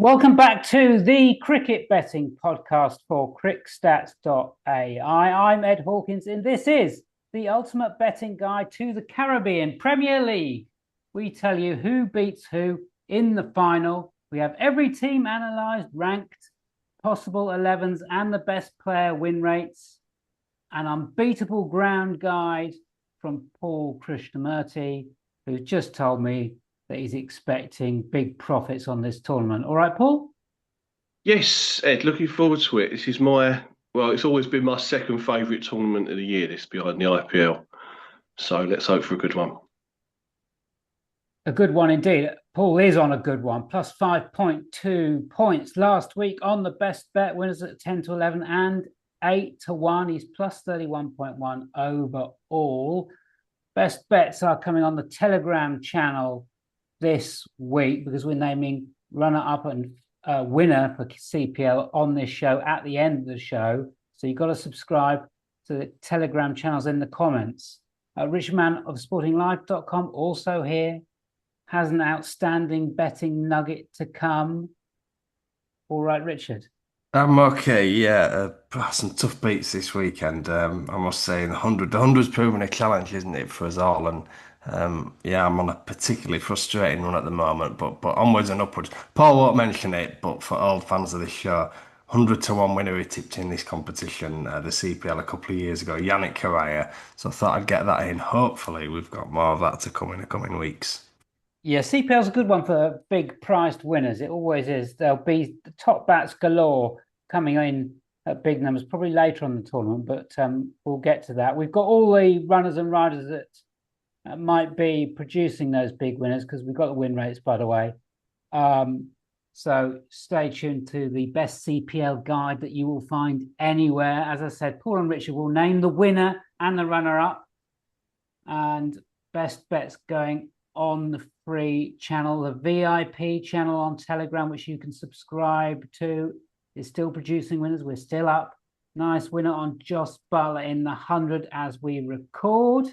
Welcome back to the cricket betting podcast for crickstats.ai. I'm Ed Hawkins, and this is the ultimate betting guide to the Caribbean Premier League. We tell you who beats who in the final. We have every team analysed, ranked, possible 11s, and the best player win rates. An unbeatable ground guide from Paul Krishnamurty, who's just told me that he's expecting big profits on this tournament. All right, Paul? Yes, Ed, looking forward to it. This is it's always been my second favourite tournament of the year, this behind the IPL. So let's hope for a good one. A good one indeed. Paul is on a good one, plus 5.2 points last week on the best bet winners at 10 to 11 and 8 to 1. He's plus 31.1 overall. Best bets are coming on the Telegram channel this week because we're naming runner-up and winner for CPL on this show at the end of the show. So you've got to subscribe to the Telegram channels in the comments. Rich Mann of sportinglife.com also here has an outstanding betting nugget to come. All right, Richard. I'm okay, yeah. Some tough beats this weekend. I must say, the hundred's proven a challenge, isn't it, for us all? And yeah, I'm on a particularly frustrating run at the moment, but onwards and upwards. Paul won't mention it, but for all fans of this show, 100 to 1 winner he tipped in this competition, the CPL a couple of years ago, Yannick Correa. So I thought I'd get that in. Hopefully, we've got more of that to come in the coming weeks. Yeah, CPL's a good one for big priced winners. It always is. There'll be the top bats galore coming in at big numbers, probably later on the tournament, but we'll get to that. We've got all the runners and riders that might be producing those big winners because we've got the win rates, by the way. So stay tuned to the best CPL guide that you will find anywhere. As I said, Paul and Richard will name the winner and the runner-up and best bets going on the free channel. The VIP channel on Telegram, which you can subscribe to, is still producing winners. We're still up. Nice winner on Josh Butler in the 100 as we record.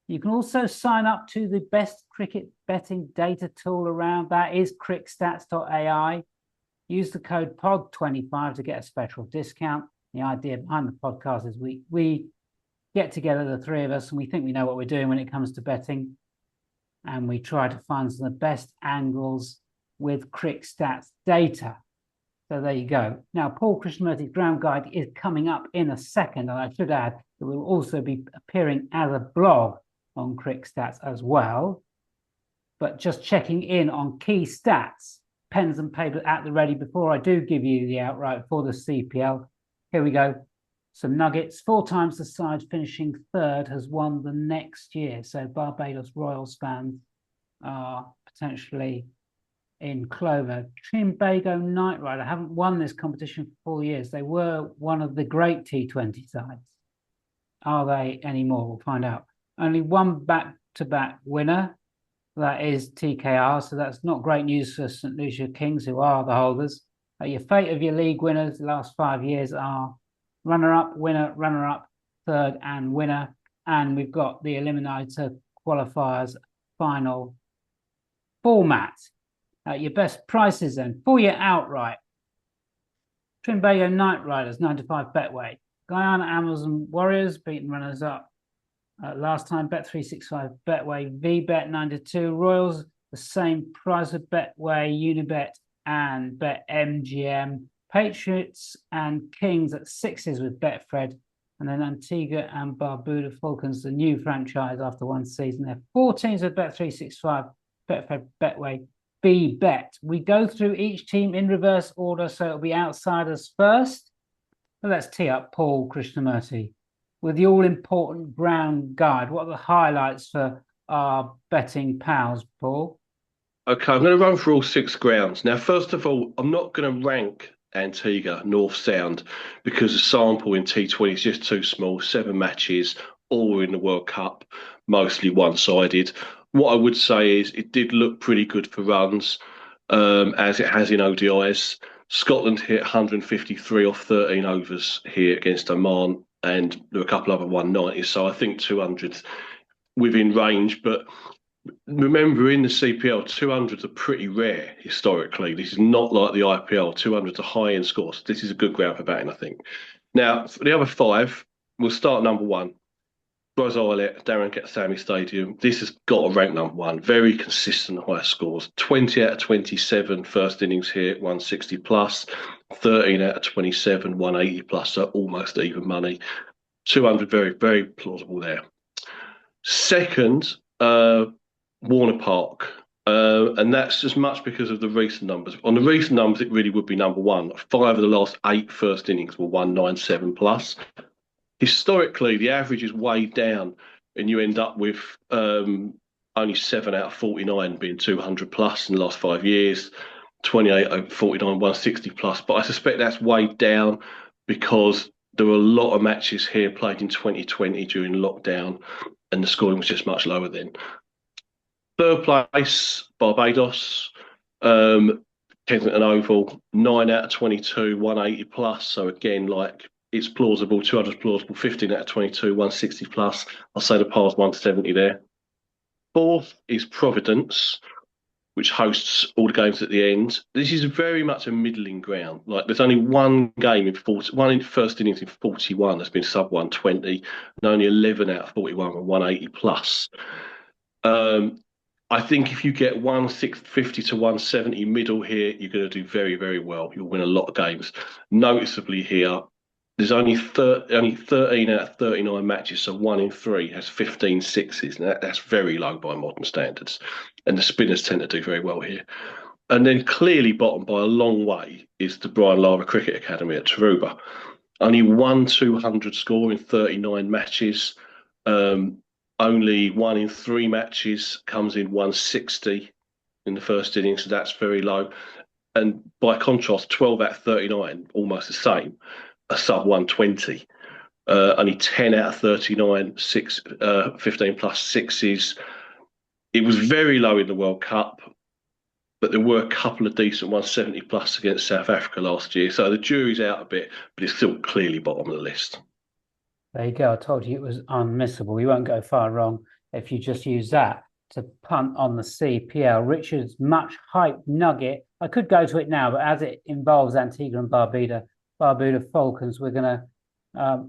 You can also sign up to the best cricket betting data tool around. That is crickstats.ai. Use the code POD25 to get a special discount. The idea behind the podcast is we get together, the three of us, and we think we know what we're doing when it comes to betting. And we try to find some of the best angles with CrickStats data. So there you go. Now, Paul Krishnamurty's ground guide is coming up in a second, and I should add it will also be appearing as a blog on CrickStats as well. But just checking in on key stats, pens and paper at the ready before I do give you the outright for the CPL. Here we go. Some nuggets. 4 times the side finishing third has won the next year. So Barbados Royals fans are potentially in clover. Trinbago Knight Rider haven't won this competition for 4 years. They were one of the great T20 sides. Are they anymore? We'll find out. Only one back-to-back winner. That is TKR. So that's not great news for St. Lucia Kings, who are the holders. Your fate of your league winners the last 5 years are runner-up, winner, runner-up, third, and winner. And we've got the eliminator qualifiers final format. Your best prices then. For your outright. Trinbago Knight Riders, 95 Betway. Guyana Amazon Warriors, beaten runners-up. Last time, Bet365 Betway, VBet 92. Royals, the same price of Betway, Unibet, and BetMGM. Patriots and Kings at 6s with Betfred, and then Antigua and Barbuda Falcons, the new franchise after one season. They're 14s with Bet365, Betfred, Betway, BBet. We go through each team in reverse order, so it'll be outsiders first. But let's tee up Paul Krishnamurty with the all-important ground guide. What are the highlights for our betting pals, Paul? Okay, I'm going to run through all 6 grounds. Now, first of all, I'm not going to rank Antigua North Sound because the sample in T20 is just too small. 7 matches, all in the World Cup, mostly one-sided. What I would say is it did look pretty good for runs, as it has in ODIs. Scotland hit 153 off 13 overs here against Oman, and there were a couple other 190s, so I think 200 within range. But Remember, in the CPL, 200s are pretty rare historically. This is not like the IPL. 200s are high-end scores. This is a good ground for batting, I think. Now, for the other five, we'll start number one. Bros Eyelet, Darren Getsami Stadium. This has got to rank number one. Very consistent high scores. 20 out of 27 first innings here, 160 plus. 13 out of 27, 180 plus, so almost even money. 200, very, very plausible there. Second, Warner Park. And that's as much because of the recent numbers. On the recent numbers, it really would be number one. 5 of the last 8 first innings were 197 plus. Historically, the average is way down, and you end up with only 7 out of 49 being 200 plus in the last 5 years, 28 out of 49, 160 plus. But I suspect that's way down because there were a lot of matches here played in 2020 during lockdown, and the scoring was just much lower then. Third place, Barbados, Kensington Oval, 9 out of 22, 180 plus. So again, like it's plausible, 200 is plausible, 15 out of 22, 160 plus. I'll say the par's 170 there. Fourth is Providence, which hosts all the games at the end. This is very much a middling ground. Like there's only one game in 40, one in first innings in 41 that's been sub 120, and only 11 out of 41 and 180 plus. I think if you get 150 to 170 middle here, you're going to do very, very well. You'll win a lot of games. Noticeably here, there's only 13 out of 39 matches, so 1 in 3 has 15 sixes. Now, that's very low by modern standards. And the spinners tend to do very well here. And then clearly bottom by a long way is the Brian Lara Cricket Academy at Tarouba. Only 1 200 score in 39 matches. Only 1 in 3 matches comes in 160 in the first inning, so that's very low. And by contrast, 12 out of 39, almost the same, a sub 120. Only 10 out of 39, 15 plus sixes. It was very low in the World Cup, but there were a couple of decent 170 plus against South Africa last year. So the jury's out a bit, but it's still clearly bottom of the list. There you go. I told you it was unmissable. You won't go far wrong if you just use that to punt on the CPL. Richard's much hyped nugget. I could go to it now, but as it involves Antigua and Barbuda Falcons, we're going to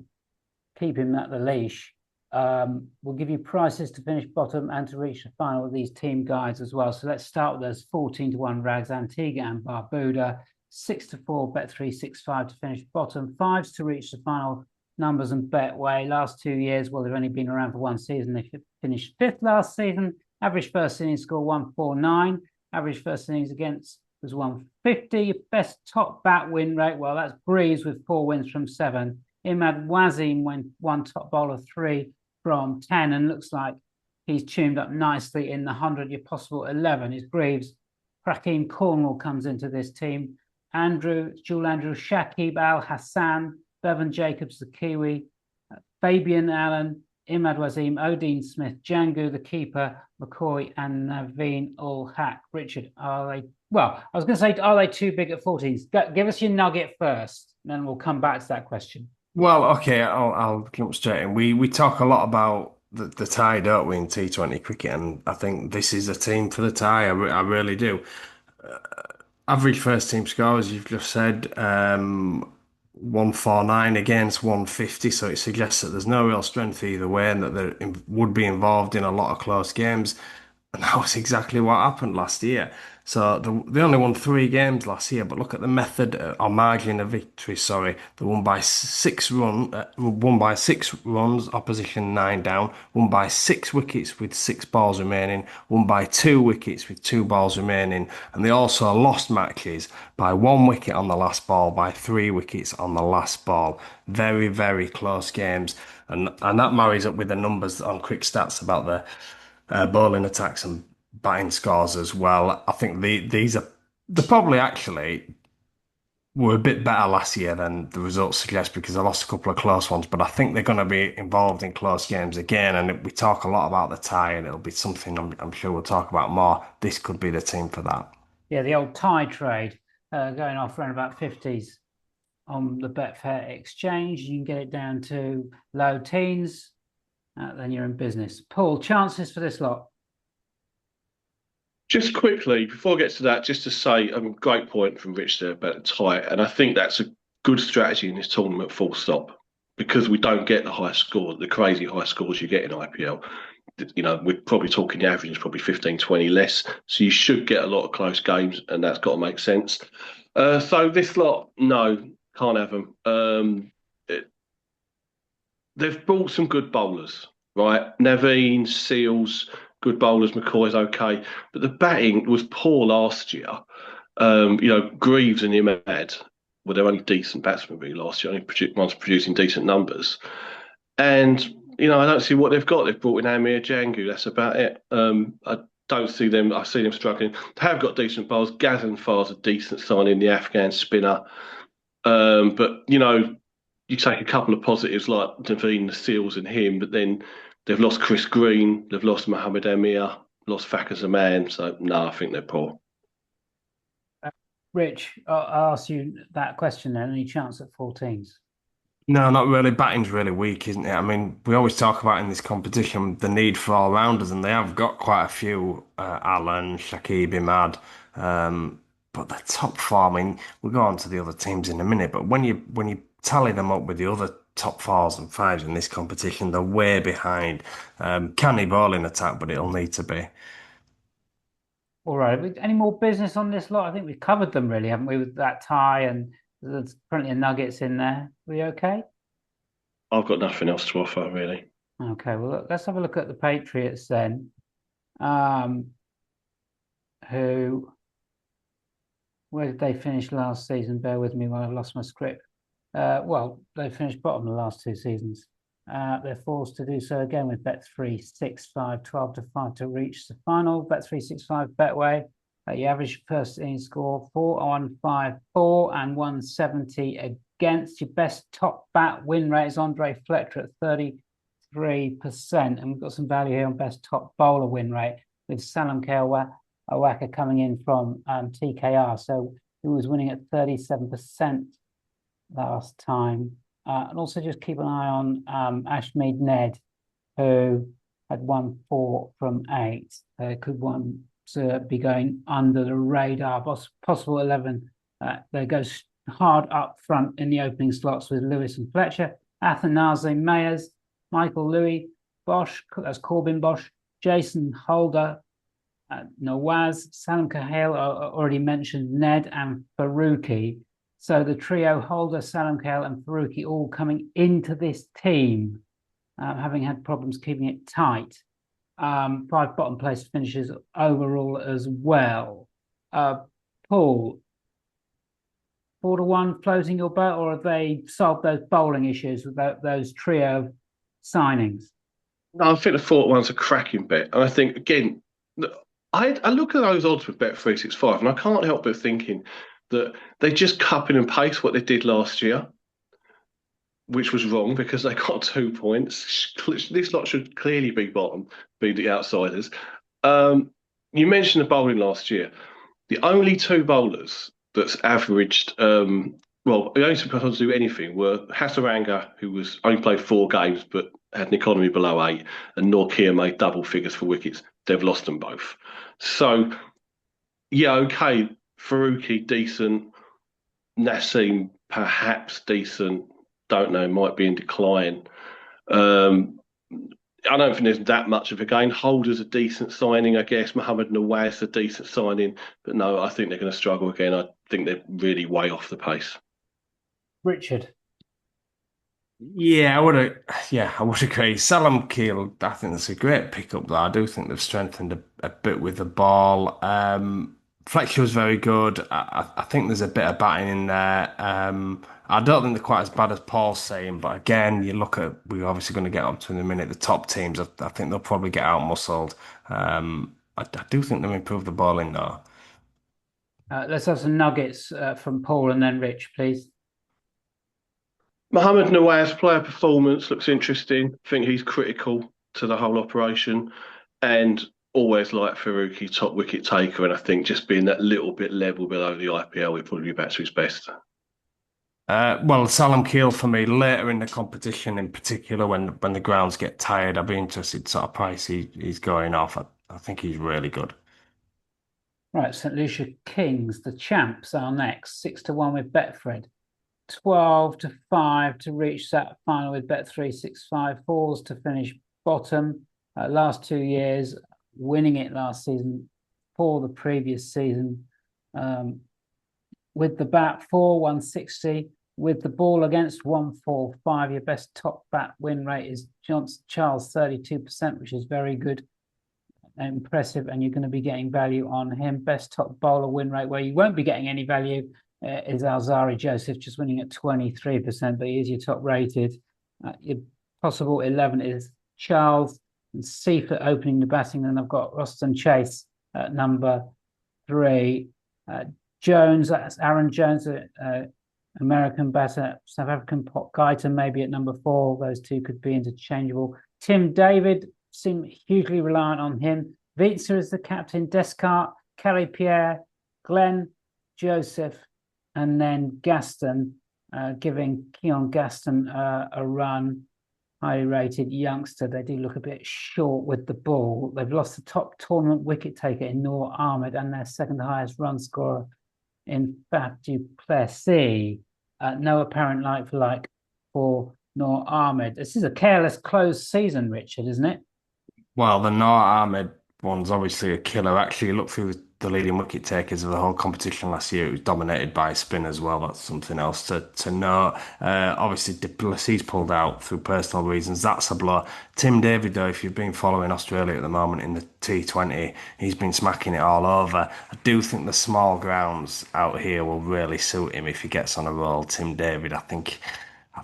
keep him at the leash. We'll give you prices to finish bottom and to reach the final with these team guides as well. So let's start with those 14 to 1 rags, Antigua and Barbuda, 6 to 4, bet 365 to finish bottom, 5s to reach the final numbers and Betway. Last 2 years, well, they've only been around for one season. They finished 5th last season. Average first innings score 149. Average first innings against was 150. Best top bat win rate, well, that's Breeze with 4 wins from 7. Imad Wasim went 1 top bowler 3 from 10, and looks like he's tuned up nicely in the 100. Your possible 11 is Greaves. Raheem Cornwall comes into this team. Jules Andrew, Shakib Al Hassan, Bevan Jacobs, the Kiwi, Fabian Allen, Imad Wasim, Odin Smith, Django, the keeper, McCoy, and Naveen Ul-Haq. Richard, are they? Well, I was going to say, are they too big at 14s? Give us your nugget first, and then we'll come back to that question. Well, okay, I'll jump straight in. We talk a lot about the tie, don't we, in T20 cricket, and I think this is a team for the tie. I really do. Average first team score, as you've just said, 149 against 150, so it suggests that there's no real strength either way and that they would be involved in a lot of close games. And that was exactly what happened last year. So they only won 3 games last year, but look at the method or margin of victory. Sorry, they won by 6 runs, opposition 9 down. Won by 6 wickets with 6 balls remaining. Won by 2 wickets with 2 balls remaining, and they also lost matches by 1 wicket on the last ball, by 3 wickets on the last ball. Very, very close games, and that marries up with the numbers on quick stats about the bowling attacks and batting scores as well. I think they probably actually were a bit better last year than the results suggest because they lost a couple of close ones, but I think they're going to be involved in close games again, and we talk a lot about the tie, and it'll be something I'm sure we'll talk about more. This could be the team for that. Yeah, the old tie trade going off around about 50s on the Betfair exchange. You can get it down to low teens. Then you're in business. Paul, chances for this lot? Just quickly, before I get to that, just to say, great point from Rich there about the tie, and I think that's a good strategy in this tournament, full stop, because we don't get the high score, the crazy high scores you get in IPL. You know, we're probably talking the average is probably 15, 20 less, so you should get a lot of close games, and that's got to make sense. So this lot, no, can't have them. They've brought some good bowlers, right? Naveen, Seals, good bowlers. McCoy's okay, but the batting was poor last year. Greaves and Imad were their only decent batsmen really last year. Only ones producing decent numbers, and I don't see what they've got. They've brought in Amir Jangu. That's about it. I don't see them. I see them struggling. They have got decent bowlers. Gazan Far's a decent signing, the Afghan spinner. But you take a couple of positives like Naveen, the Seals, and him, but then they've lost Chris Green, they've lost Mohammed Amir, lost Fakhar Zaman. So no, I think they're poor. Rich, I'll ask you that question then. Any chance at 14s? No, not really. Batting's really weak, isn't it? I mean, we always talk about in this competition the need for all-rounders, and they have got quite a few. Allen, Shakib, Imad, but the top four. I mean, we'll go on to the other teams in a minute, but when you tally them up with the other top fours and fives in this competition, they're way behind. Can he ball in attack, but it'll need to be. All right. Any more business on this lot? I think we've covered them really, haven't we, with that tie, and there's plenty of nuggets in there. We okay? I've got nothing else to offer really. Okay. Well, let's have a look at the Patriots then. Um, who, where did they finish last season? Bear with me while I've lost my script. Well, they finished bottom the last two seasons. They're forced to do so again with Bet365, 12 to 5 to reach the final. Bet365 Betway. Your average first inning score 4-1-5-4 and 170 against. Your best top bat win rate is Andre Fletcher at 33%. And we've got some value here on best top bowler win rate with Salam Awaka coming in from TKR. So he was winning at 37% last time. And also just keep an eye on Ashmead Ned, who had won 4 from 8. Could one be going under the radar? Possible 11. They go hard up front in the opening slots with Lewis and Fletcher, Athanaze Mayers, Michael Louis, Bosch, that's Corbin Bosch, Jason Holder, Nawaz, Salam Kahale, already mentioned, Ned and Faruqi. So the trio, Holder, Salam Kahale and Faruqi, all coming into this team, having had problems keeping it tight. 5 bottom place finishes overall as well. Paul, 4-1 floating your boat, or have they solved those bowling issues with those trio signings? No, I think the thought one's a cracking bet. And I think, again, I look at those odds with Bet365 and I can't help but thinking that they just cupping and paste what they did last year, which was wrong because they got 2 points. This lot should clearly be bottom, be the outsiders. You mentioned the bowling last year. The only 2 bowlers that's averaged, the only 2 people to do anything were Hasaranga, who was only played 4 games but had an economy below 8, and Norkia made double figures for wickets. They've lost them both. So, yeah, okay, Faruqi decent, Nassim perhaps decent. Don't know, might be in decline. I don't think there's that much of a gain. Holder's a decent signing, I guess. Mohammed Nawaz a decent signing, but no, I think they're going to struggle again. I think they're really way off the pace. Richard. Yeah, I would agree. Salam Keel, I think that's a great pickup there. I do think they've strengthened a bit with the ball. Fletcher was very good. I think there's a bit of batting in there. I don't think they're quite as bad as Paul's saying, but again, we're obviously going to get up to in a minute, the top teams, I think they'll probably get out muscled. I do think they'll improve the bowling now. Let's have some nuggets from Paul and then Rich, please. Mohammed Nawaz player performance looks interesting. I think he's critical to the whole operation, and always like Faruqi, top wicket taker. And I think just being that little bit level below the IPL, would probably be back to his best. Salam Keel for me later in the competition, in particular when the grounds get tired, I'd be interested sort of price he's going off. I think he's really good. Right, St. Lucia Kings, the champs, are next. 6-1 with Betfred. 12-5 to reach that final with Bet365. Falls to finish bottom. Last 2 years, winning it last season for the previous season. With the bat 4-160. With the ball against 145. Your best top bat win rate is Charles, 32%, which is very good. Impressive, and you're going to be getting value on him. Best top bowler win rate, where you won't be getting any value, is Alzari Joseph, just winning at 23%, but he is your top rated. Your possible 11 is Charles and Seifert opening the batting. Then I've got Roston Chase at number 3. Jones, that's Aaron Jones, American batter. South African Pot Guyton maybe at number 4. Those two could be interchangeable. Tim David, seem hugely reliant on him. Vitsa is the captain. Descartes, Kelly Pierre, Glenn, Joseph, and then Gaston, giving Keon Gaston a run. Highly rated youngster. They do look a bit short with the ball. They've lost the top tournament wicket taker in Noor Ahmed and their second highest run scorer in Fab du Plessis. No apparent like for like for Noor Ahmed. This is a careless closed season, Richard, isn't it? Well, the Noor Ahmed one's obviously a killer. Actually, look through the leading wicket takers of the whole competition last year. It was dominated by spin as well. That's something else to note. Obviously, du Plessis pulled out through personal reasons. That's a blow. Tim David, though, if you've been following Australia at the moment in the T20, he's been smacking it all over. I do think the small grounds out here will really suit him if he gets on a roll. Tim David, I think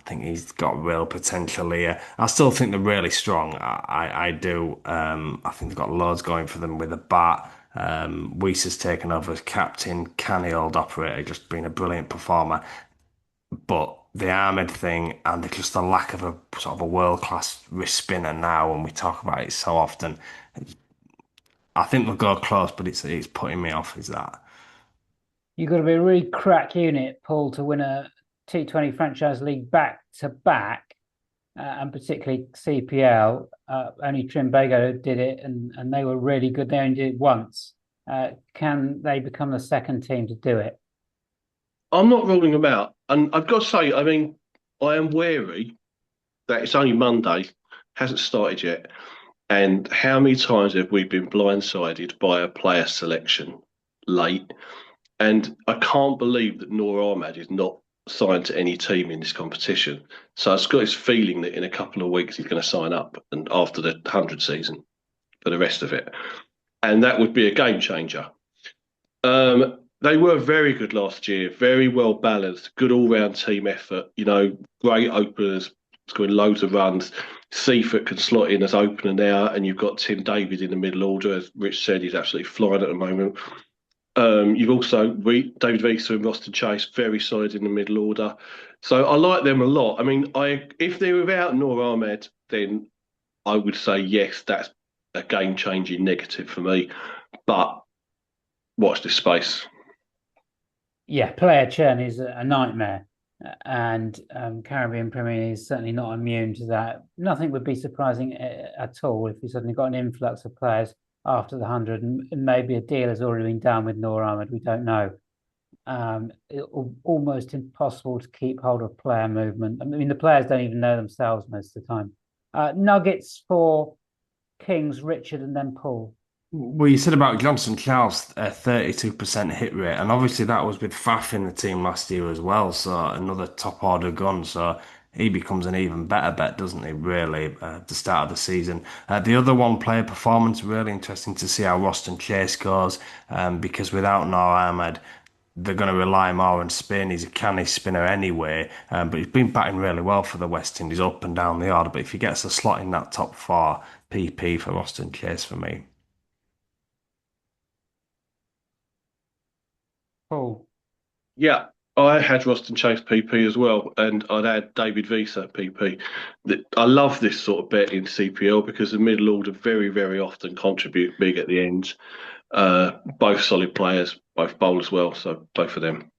he's got real potential here. I still think they're really strong. I do. I think they've got loads going for them with a bat. Weiss has taken over as captain. Canny old operator, just been a brilliant performer. But the Ahmed thing and just the lack of a sort of a world-class wrist spinner now, when we talk about it so often, I think they'll go close, but it's putting me off, is that. You've got to be a really crack unit, Paul, to win a T20 franchise league back to back, and particularly CPL. Only Trimbago did it, and they were really good. They only did it once. Can they become the second team to do it? I'm not ruling them out. And I've got to say, I mean, I am wary that it's only Monday, hasn't started yet. And how many times have we been blindsided by a player selection late? And I can't believe that Noor Ahmed is not signed to any team in this competition. So I've got this feeling that in a couple of weeks he's going to sign up, and after the 100 season for the rest of it. And that would be a game changer. They were very good last year, very well balanced, good all-round team effort, great openers, scoring loads of runs. Seifert can slot in as opener now, and you've got Tim David in the middle order. As Rich said, he's absolutely flying at the moment. You've also David Vitsa and Roston Chase, very solid in the middle order. So I like them a lot. I mean, if they're without Noor Ahmed, then I would say yes, that's a game-changing negative for me. But watch this space. Yeah, player churn is a nightmare, and Caribbean Premier League is certainly not immune to that. Nothing would be surprising at all if we suddenly got an influx of players after the 100, and maybe a deal has already been done with Noor Ahmed. We don't know. Almost impossible to keep hold of player movement. I mean, the players don't even know themselves most of the time. Nuggets for Kings, Richard, and then Paul. Well, you said about Johnson Charles, a 32% hit rate, and obviously that was with Faf in the team last year as well, so another top order gun, so he becomes an even better bet, doesn't he, really, at the start of the season. The other one, player performance, really interesting to see how Roston Chase goes, because without Noor Ahmed, they're going to rely more on spin. He's a canny spinner anyway, but he's been batting really well for the West Indies up and down the order, but if he gets a slot in that top 4, PP for Roston Chase for me. Paul. Yeah, I had Roston Chase PP as well, and I'd add David Vitsa PP. I love this sort of bet in CPL because the middle order very, very often contribute big at the end. Both solid players, both bowl as well, so both of them.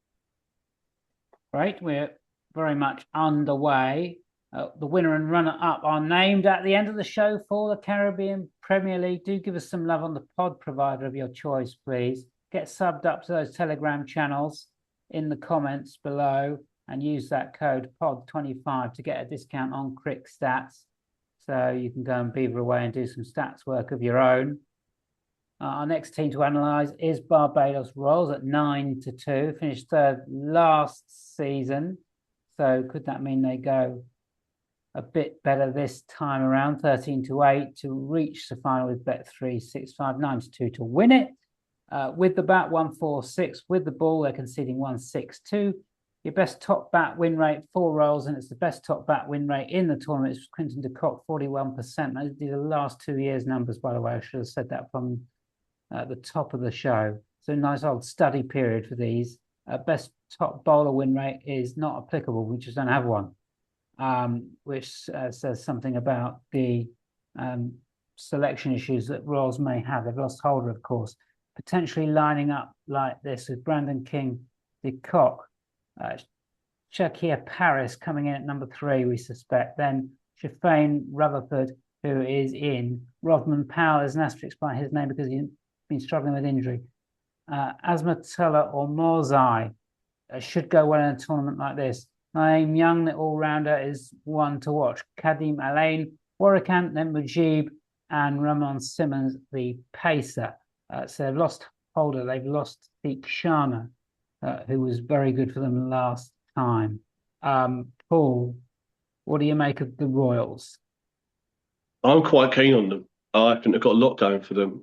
Right, we're very much underway. The winner and runner-up are named at the end of the show for the Caribbean Premier League. Do give us some love on the pod provider of your choice, please. get subbed up to those Telegram channels in the comments below and use that code POD25 to get a discount on Crick Stats. So you can go and beaver away and do some stats work of your own. Our next team to analyse is Barbados Royals at 9-2, finished third last season. So could that mean they go a bit better this time around, 13-8 to reach the final with Bet3, 6-5, 9-2 to win it. With the bat, 1-4-6. With the ball, they're conceding 1-6-2. Your best top bat win rate, 4 rolls, and it's the best top bat win rate in the tournament. It's Quinton de Kock, 41%. Those are the last 2 years' numbers, by the way. I should have said that from the top of the show. So a nice old study period for these. Best top bowler win rate is not applicable. We just don't have one, which says something about the selection issues that Royals may have. They've lost Holder, of course. Potentially lining up like this with Brandon King, de Kock, Shakir Paris coming in at number 3, we suspect. Then Shafane Rutherford, who is in. Rovman Powell, there's an asterisk by his name because he's been struggling with injury. Asmatullah or Morzai should go well in a tournament like this. Naeem Young, the all-rounder, is one to watch. Kadim Alain, Warrican, then Mujib, and Ramon Simmons, the pacer. So they've lost Holder, they've lost Theekshana, who was very good for them last time. Paul, what do you make of the Royals? I'm quite keen on them. I think they've got a lot going for them.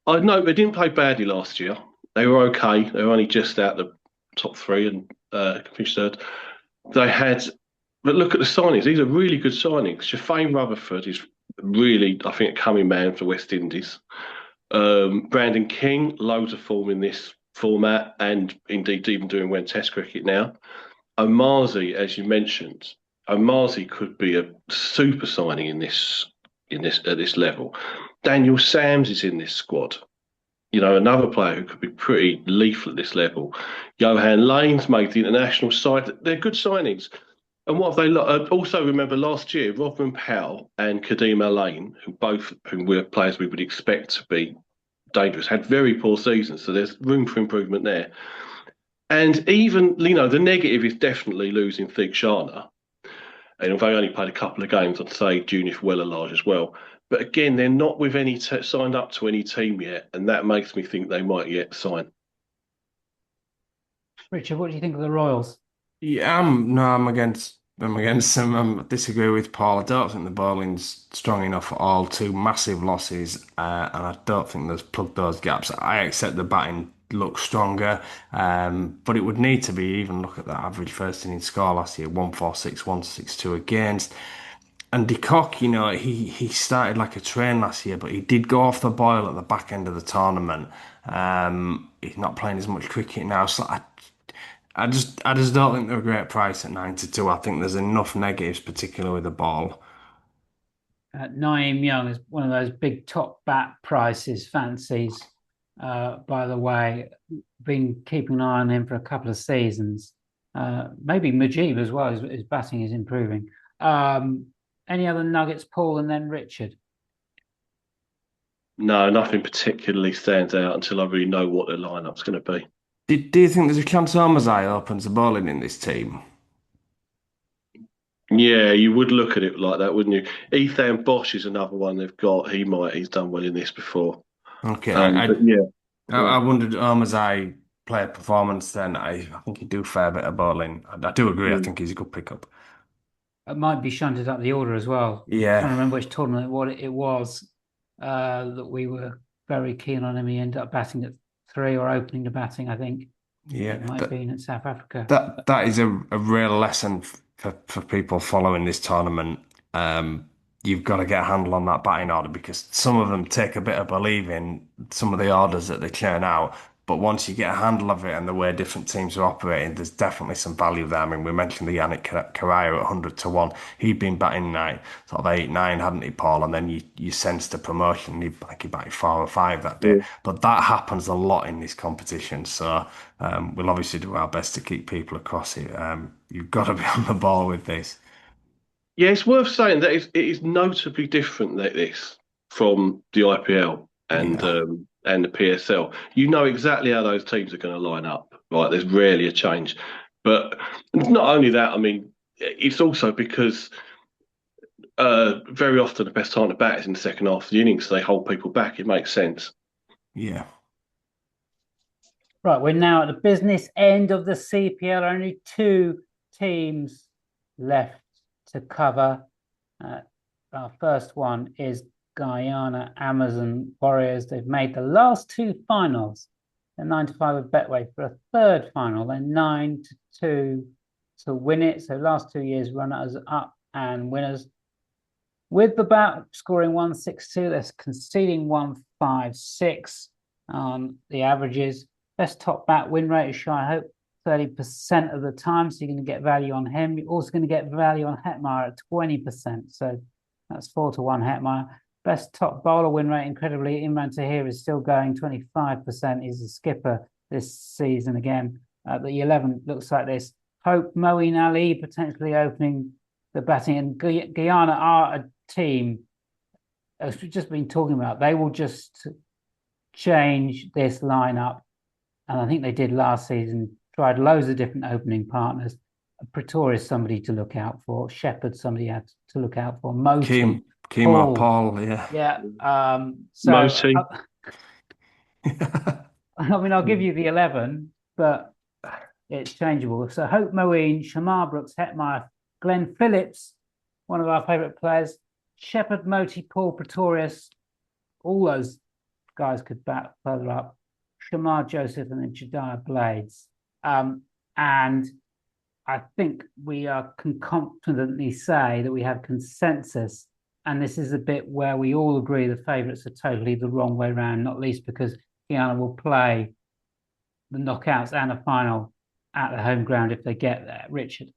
I know they didn't play badly last year. They were okay. They were only just out the top 3 and finished third. They had, but look at the signings. These are really good signings. Shafane Rutherford is really, I think, a coming man for West Indies. Brandon King, loads of form in this format, and indeed even doing well in Test cricket now. Omarzi, as you mentioned, Omarzi could be a super signing in this at this level. Daniel Sams is in this squad. You know, another player who could be pretty lethal at this level. Johan Lane's made the international side. They're good signings. And what have they also remember last year, Rovman Powell and Kadim Alain, who were players we would expect to be dangerous, had very poor seasons. So there's room for improvement there. And even, you know, the negative is definitely losing Theekshana. And although they only played a couple of games, I'd say Junif Weller as well. But again, they're not with any signed up to any team yet, and that makes me think they might yet sign. Richard, what do you think of the Royals? Yeah, I'm against them. I disagree with Paul. I don't think the bowling's strong enough for all 2 massive losses, and I don't think there's plugged those gaps. I accept the batting looks stronger, but it would need to be, even look at that average first inning score last year, 146, 162 against. And de Kock, you know, he started like a train last year, but he did go off the boil at the back end of the tournament. He's not playing as much cricket now, so I just don't think they're a great price at 9-2. I think there's enough negatives, particularly with the ball. Naeem Young is one of those big top bat prices, fancies. By the way, been keeping an eye on him for a couple of seasons. Maybe Mujib as well. His batting is improving. Any other nuggets, Paul, and then Richard? No, nothing particularly stands out until I really know what their lineup's going to be. Do you think there's a chance Omazai opens the bowling in this team? Yeah, you would look at it like that, wouldn't you? Ethan Bosch is another one they've got. He's done well in this before. Okay, But yeah. I wondered Omazai play a performance then. I think he'd do a fair bit of bowling. I do agree. I think he's a good pickup. It might be shunted up the order as well. Yeah. I'm trying to remember which tournament it was that we were very keen on him. He ended up batting at 3 or opening the batting, I think. Yeah, it might have been in South Africa. That is a real lesson for people following this tournament. You've got to get a handle on that batting order, because some of them take a bit of believing some of the orders that they churn out. But once you get a handle of it and the way different teams are operating, there's definitely some value there. I mean, we mentioned the Yannick Carrera at 100-1. He'd been batting sort of 8-9, hadn't he, Paul? And then you sensed a promotion. He batted 4 or 5 that day. Yeah. But that happens a lot in this competition. So we'll obviously do our best to keep people across it. You've got to be on the ball with this. Yeah, it's worth saying that it is notably different like this from the IPL. And and the PSL. You know exactly how those teams are going to line up, right? There's rarely a change. But not only that, I mean, it's also because very often the best time to bat is in the second half of the innings, so they hold people back. It makes sense. Yeah. Right, we're now at the business end of the CPL. Only two teams left to cover. Our first one is Guyana Amazon Warriors. They've made the last two finals. They're 9-5 with Betway for a third final. They're 9-2 to win it. So last 2 years, runners up and winners. With the bat scoring 162, they're conceding 156 on the averages. Best top bat win rate is Shy Hope 30% of the time, so you're going to get value on him. You're also going to get value on Hetmeyer at 20%, so that's 4-1 Hetmeyer. Best top bowler win rate, incredibly, Imran Tahir is still going 25%. He's a skipper this season again. The 11 looks like this. Hope, Moeen Ali potentially opening the batting, and Guyana are a team, as we've just been talking about, they will just change this lineup. And I think they did last season, tried loads of different opening partners. Pretoria is somebody to look out for. Shepherd, somebody had to look out for. Moti, Paul, yeah. Yeah. Moti. I mean, I'll give you the 11, but it's changeable. So Hope Moeen, Shamar Brooks, Hetmeyer, Glenn Phillips, one of our favourite players, Shepherd, Moti, Paul, Pretorius, all those guys could bat further up. Shamar Joseph and then Jediah Blades. And I think we can confidently say that we have consensus. And this is a bit where we all agree the favourites are totally the wrong way around, not least because Guyana will play the knockouts and a final at the home ground if they get there. Richard.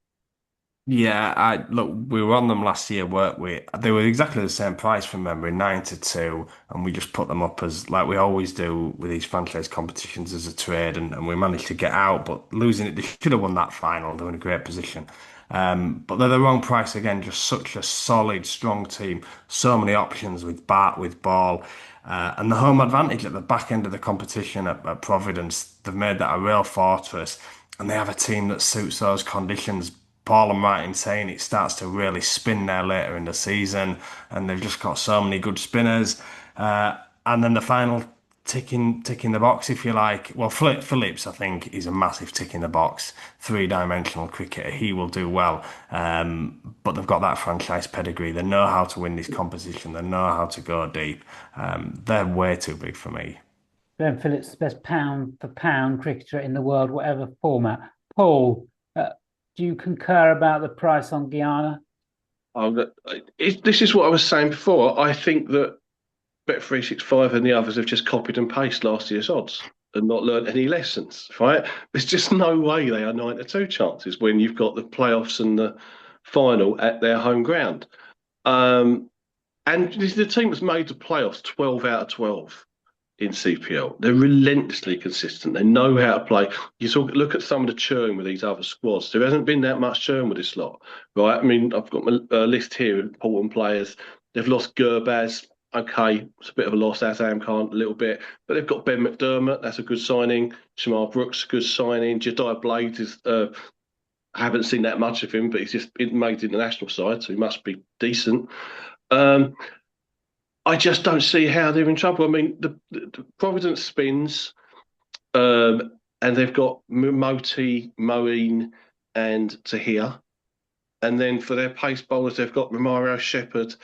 Yeah, look, we were on them last year, weren't we? They were exactly the same price from memory, 9-2, and we just put them up as like we always do with these franchise competitions as a trade, and we managed to get out, but losing it, they should have won that final. They were in a great position. But they're the wrong price again, just such a solid, strong team, so many options with bat, with ball. And the home advantage at the back end of the competition at Providence, they've made that a real fortress, and they have a team that suits those conditions. Paul, I'm right in saying it starts to really spin there later in the season, and they've just got so many good spinners. And then the final ticking the box, if you like. Well, Phillips, I think, is a massive tick in the box, three-dimensional cricketer. He will do well, but they've got that franchise pedigree. They know how to win this competition. They know how to go deep. They're way too big for me. Glenn Phillips, the best pound for pound cricketer in the world, whatever format. Paul, do you concur about the price on Guyana? This is what I was saying before. I think that Bet365 and the others have just copied and pasted last year's odds and not learned any lessons, right? There's just no way they are 9-2 chances when you've got the playoffs and the final at their home ground. And the team that's made the playoffs 12 out of 12 in CPL. They're relentlessly consistent. They know how to play. Look at some of the churn with these other squads. There hasn't been that much churn with this lot, right? I mean, I've got my list here of important players. They've lost Gurbaz. Okay, it's a bit of a loss. Azam Khan, a little bit, but they've got Ben McDermott. That's a good signing. Shamar Brooks, good signing. Jediah Blades is. I haven't seen that much of him, but he's just made the international side, so he must be decent. I just don't see how they're in trouble. I mean, the Providence spins, and they've got Moti, Moeen, and Tahir. And then for their pace bowlers, they've got Romario Shepherd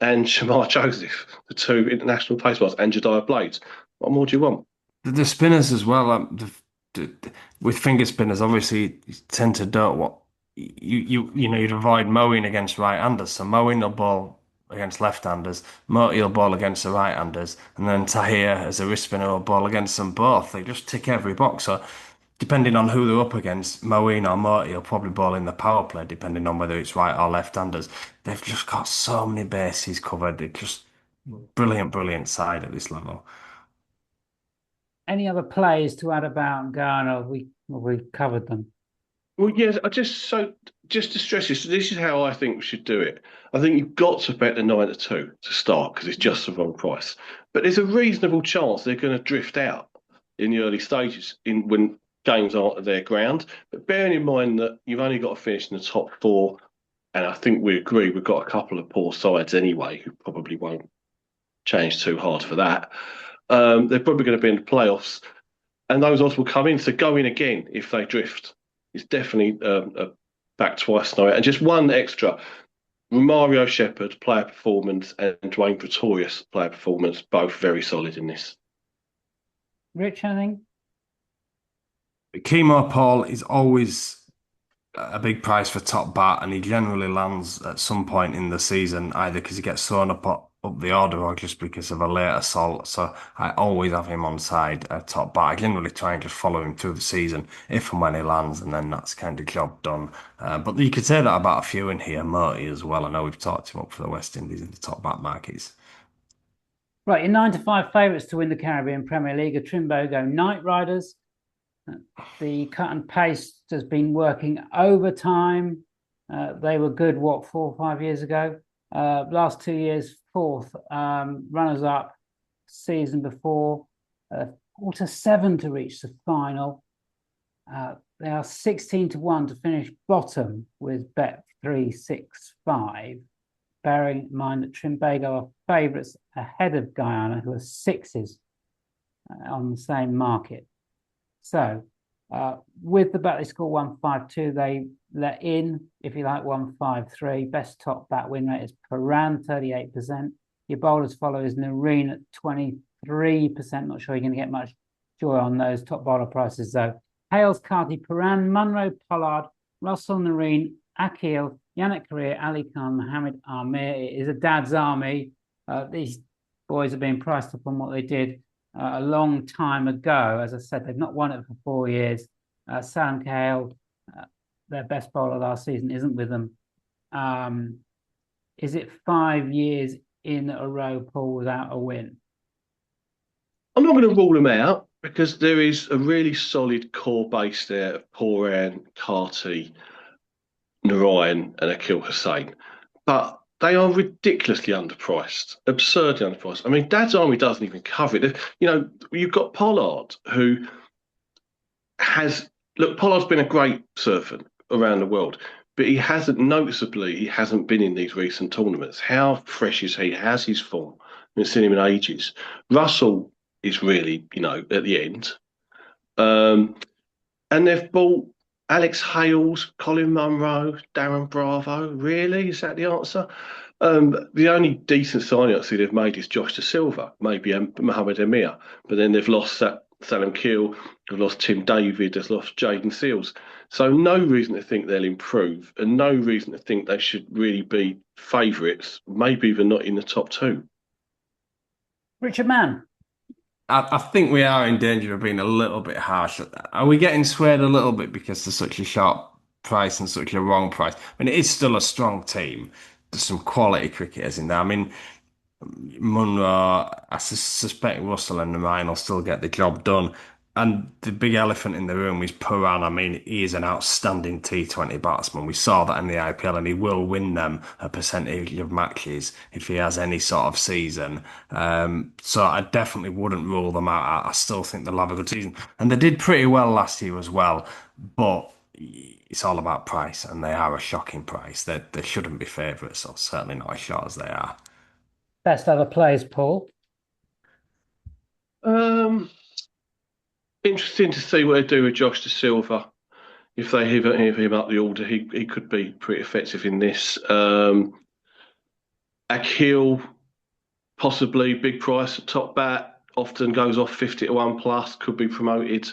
and Shamar Joseph, the two international pace bowlers, and Jediah Blades. What more do you want? The spinners as well, with finger spinners, obviously you tend to don't what you'd avoid mowing against right-handers. So mowing will bowl against left-handers, Moti will bowl against the right-handers, and then Tahir as a wrist spinner will bowl against them both. They just tick every box. So depending on who they're up against, Moeen or Moti will probably bowl in the power play, depending on whether it's right or left-handers. They've just got so many bases covered. It's just brilliant side at this level. Any other plays to add about Ghana? We covered them. Well, yes, just to stress this is how I think we should do it. I think you've got to bet the 9 to 2 to start because it's just the wrong price. But there's a reasonable chance they're going to drift out in the early stages in when games aren't at their ground. But bearing in mind that you've only got to finish in the top four, and I think we agree we've got a couple of poor sides anyway who probably won't change too hard for that. They're probably going to be in the playoffs, and those odds will come in. So go in again if they drift. It's definitely a back twice scenario. And just one extra: Mario Shepherd player performance and Dwayne Pretorius player performance, both very solid in this. Rich, I think. Kemar Paul is always a big price for top bat, and he generally lands at some point in the season, either because he gets thrown up the order or just because of a late assault. So I always have him on side top bat. I generally try and just follow him through the season if and when he lands, and then that's kind of job done. But you could say that about a few in here, Murty as well. I know we've talked him up for the West Indies in the top bat markets. Right, your 9 to 5 favourites to win the Caribbean Premier League are Trimbogo Knight Riders. The cut and paste has been working overtime. They were good, 4 or 5 years ago? Last 2 years, fourth. Runners up season before. 4-7 to reach the final. They are 16-1 to finish bottom with Bet365. Bearing in mind that Trimbago are favourites ahead of Guyana, who are sixes on the same market. So, with the bet they score 152, they let in, if you like, 153. Best top bat win rate is Paran, 38%. Your bowlers follow is Nareen at 23%. Not sure you're going to get much joy on those top bowler prices, though. Hales, Carty, Paran, Munro, Pollard, Russell, Nareen, Akil, Yannick Correa, Ali Khan, Mohammed Amir. It is a dad's army. These boys are being priced up on what they did a long time ago. As I said, they've not won it for 4 years. Sam Cahill, their best bowler last season, isn't with them. Is it 5 years in a row, Paul, without a win? I'm not going to rule them out because there is a really solid core base there of Poran, Carty, Narayan, and Akil Hussain. But they are ridiculously underpriced, absurdly underpriced. I mean, Dad's Army doesn't even cover it. You know, you've got Pollard, who has Pollard's been a great surfer around the world, but he hasn't been in these recent tournaments. How fresh is he? How's his form? I haven't seen him in ages. Russell is really, at the end. And they've bought Alex Hales, Colin Munro, Darren Bravo. Really? Is that the answer? The only decent signing I see they've made is Josh De Silva, maybe Mohammed Emir. But then they've lost Salam Keel, they've lost Tim David, they've lost Jaden Seals. So no reason to think they'll improve and no reason to think they should really be favourites, maybe even not in the top two. Richard Mann. I think we are in danger of being a little bit harsh. Are we getting swayed a little bit because there's such a sharp price and such a wrong price? I mean, it is still a strong team. There's some quality cricketers in there. I mean, Munro, I suspect Russell and Ryan will still get the job done. And the big elephant in the room is Puran. I mean, he is an outstanding T20 batsman. We saw that in the IPL, and he will win them a percentage of matches if he has any sort of season. So I definitely wouldn't rule them out. I still think they'll have a good season. And they did pretty well last year as well. But it's all about price, and they are a shocking price. They shouldn't be favourites, or certainly not as short as they are. Best other players, Paul? Interesting to see what they do with Josh De Silva. If they have him up the order, he could be pretty effective in this. Akil, possibly big price at top bat, often goes off 50-1 plus, could be promoted,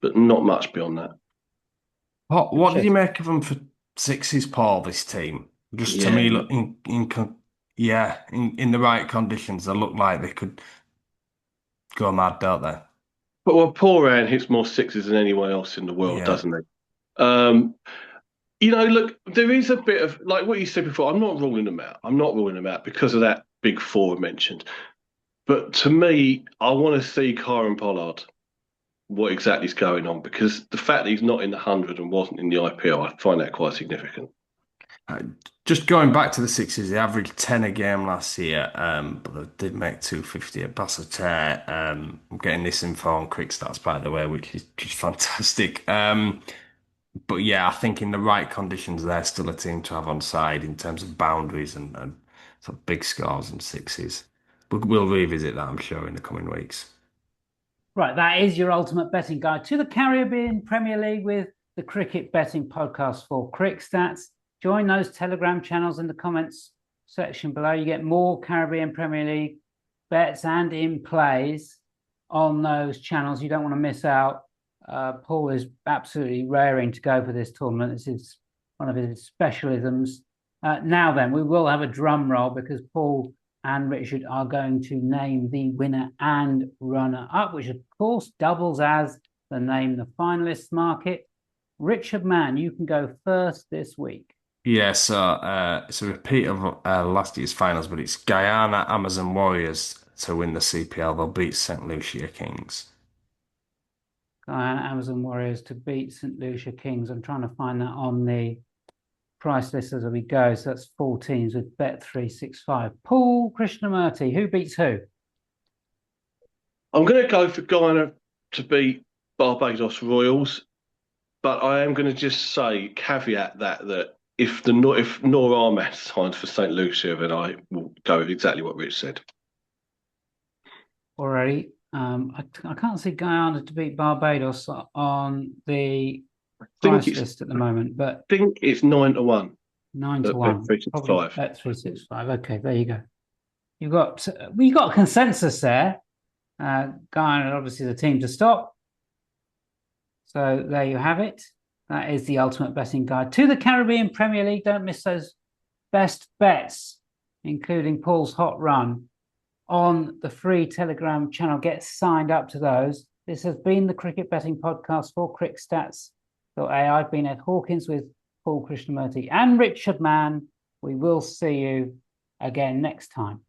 but not much beyond that. What did you make of them for sixes, Paul? This team, just to me, look in the right conditions, they look like they could go mad, don't they? But Poran hits more sixes than anyone else in the world, doesn't he? Look, there is a bit of, like what you said before, I'm not ruling them out because of that big four I mentioned. But to me, I want to see Kieron Pollard. what exactly is going on, because the fact that he's not in the 100 and wasn't in the IPL, I find that quite significant. Just going back to the Sixers, they averaged 10 a game last year, but they did make 250 at Basseterre. I'm getting this info on Quick Stats, by the way, which is just fantastic. But yeah, I think in the right conditions, they're still a team to have on side in terms of boundaries and sort of big scores and sixes. But we'll revisit that, I'm sure, in the coming weeks. Right, that is your ultimate betting guide to the Caribbean Premier League with the Cricket Betting Podcast for Crick Stats. Join those Telegram channels in the comments section below. You get more Caribbean Premier League bets and in plays on those channels. You don't want to miss out. Paul is absolutely raring to go for this tournament. This is one of his specialisms. Now then, we will have a drum roll because Paul and Richard are going to name the winner and runner-up, which of course doubles as the name the finalists market. Richard Mann, you can go first this week. Yeah, so it's a repeat of last year's finals, but it's Guyana Amazon Warriors to win the CPL. They'll beat St. Lucia Kings. Guyana Amazon Warriors to beat St. Lucia Kings. I'm trying to find that on the price list as we go. So that's 4 teams with Bet365. Paul Krishnamurty, who beats who? I'm going to go for Guyana to beat Barbados Royals, but I am going to just say, caveat that if Noor Ahmed signs for St. Lucia, then I will go with exactly what Rich said. Already. I can't see Guyana to beat Barbados on the price list at the moment, but I think it's 9-1. 9-1. Bet365. Bet365. Okay, there you go. You got a consensus there. Guyana obviously the team to stop. So there you have it. That is the ultimate betting guide to the Caribbean Premier League. Don't miss those best bets, including Paul's hot run on the free Telegram channel. Get signed up to those. This has been the Cricket Betting Podcast for CrickStats.ai. I've been Ed Hawkins with Paul Krishnamurty and Richard Mann. We will see you again next time.